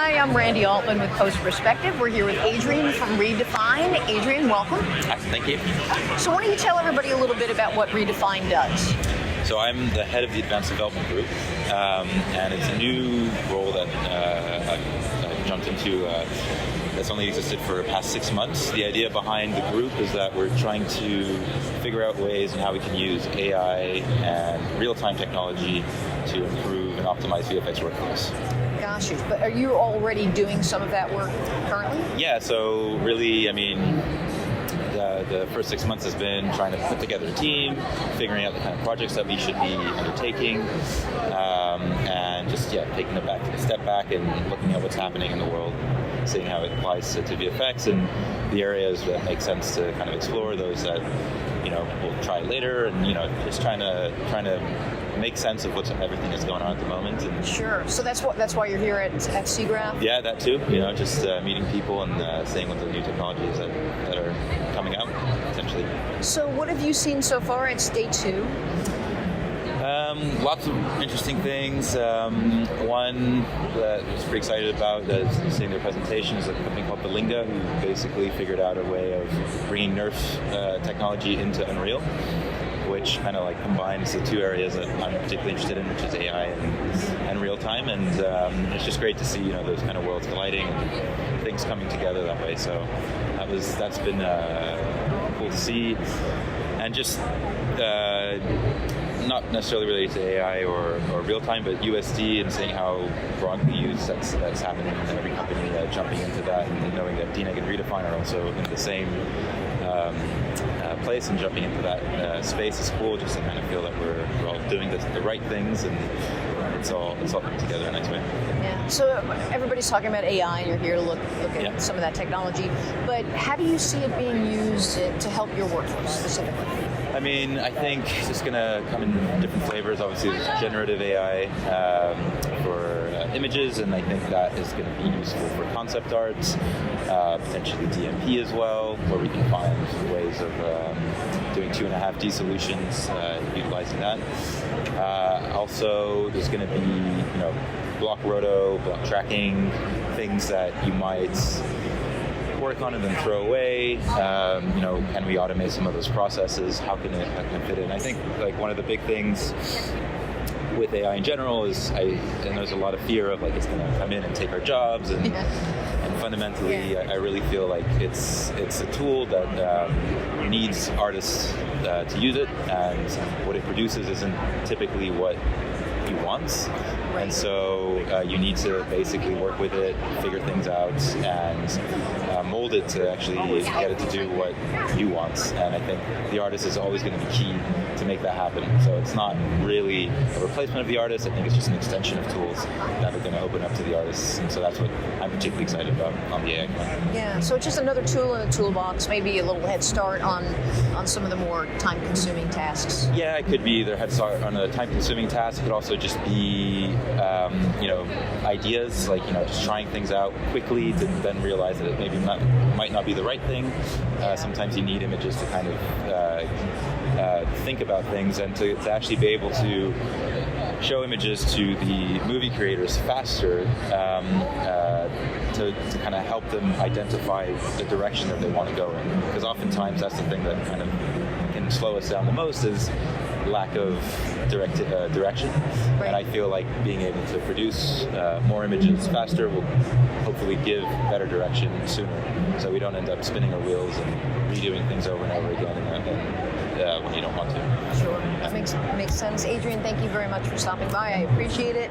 Hi, I'm Randy Altman with Post Perspective. We're here with Adrien from Redefine. Adrien, welcome. Thank you. So why don't you tell everybody a little bit about what Redefine does? So I'm the head of the Advanced Development Group, and it's a new role that I jumped into that's only existed for the past 6 months. The idea behind the group is that we're trying to figure out ways in how we can use AI and real-time technology to improve and optimize VFX workflows. Gosh, but are you already doing some of that work currently? Yeah, so really, I mean, the first 6 months has been trying to put together a team, figuring out the kind of projects that we should be undertaking, and just taking a step back and looking at what's happening in the world, seeing how it applies to VFX and the areas that make sense to kind of explore, those that we'll try later, and just trying to make sense of everything that's going on at the moment. And sure. So that's why you're here at SIGGRAPH? Yeah, that too. Just meeting people and seeing what the new technologies that are coming out, potentially. So what have you seen so far? It's day 2. Lots of interesting things. One that I was pretty excited about, seeing their presentation, is a company called Belinga, who basically figured out a way of bringing Nerf technology into Unreal, which kind of like combines the two areas that I'm particularly interested in, which is AI and real time, and it's just great to see those kind of worlds colliding and things coming together that way. So that's been cool to see, and just not necessarily related to AI or real time, but USD, and seeing how broadly used that's happening in every company jumping into that, and knowing that DNEG and Redefine are also in the same place and jumping into that space is cool, just to kind of feel that we're all doing the right things, and it's all coming together in a nice way. Yeah. So everybody's talking about AI, and you're here to look at some of that technology, but how do you see it being used to help your workforce specifically? I mean, I think it's just going to come in different flavors. Obviously, there's generative AI for images, and I think that is going to be useful for concept art, potentially DMP as well, where we can find ways of doing 2.5D solutions, utilizing that. Also, there's going to be, block roto, block tracking, things that you might work on and then throw away. Can we automate some of those processes? How can it fit in? I think one of the big things with AI in general is, and there's a lot of fear of it's going to come in and take our jobs, and fundamentally, I really feel like it's a tool that needs artists to use it, and what it produces isn't typically what he wants. And so you need to basically work with it, figure things out, and mold it to actually get it to do what you want. And I think the artist is always going to be key to make that happen. So it's not really a replacement of the artist. I think it's just an extension of tools that are going to open up to the artists. And so that's what I'm particularly excited about on the AI front. Yeah, so it's just another tool in the toolbox, maybe a little head start on some of the more time-consuming tasks. Yeah, it could be either head start on a time-consuming task. It could also just be ideas, just trying things out quickly to then realize that it maybe might not be the right thing. Sometimes you need images to kind of think about things, and to actually be able to show images to the movie creators faster, to kind of help them identify the direction that they want to go in. Because oftentimes that's the thing that kind of can slow us down the most, is lack of direction. And I feel like being able to produce more images faster will hopefully give better direction sooner, so we don't end up spinning our wheels and redoing things over and over again when you don't want to. Sure, that makes sense. Adrien, thank you very much for stopping by. I appreciate it.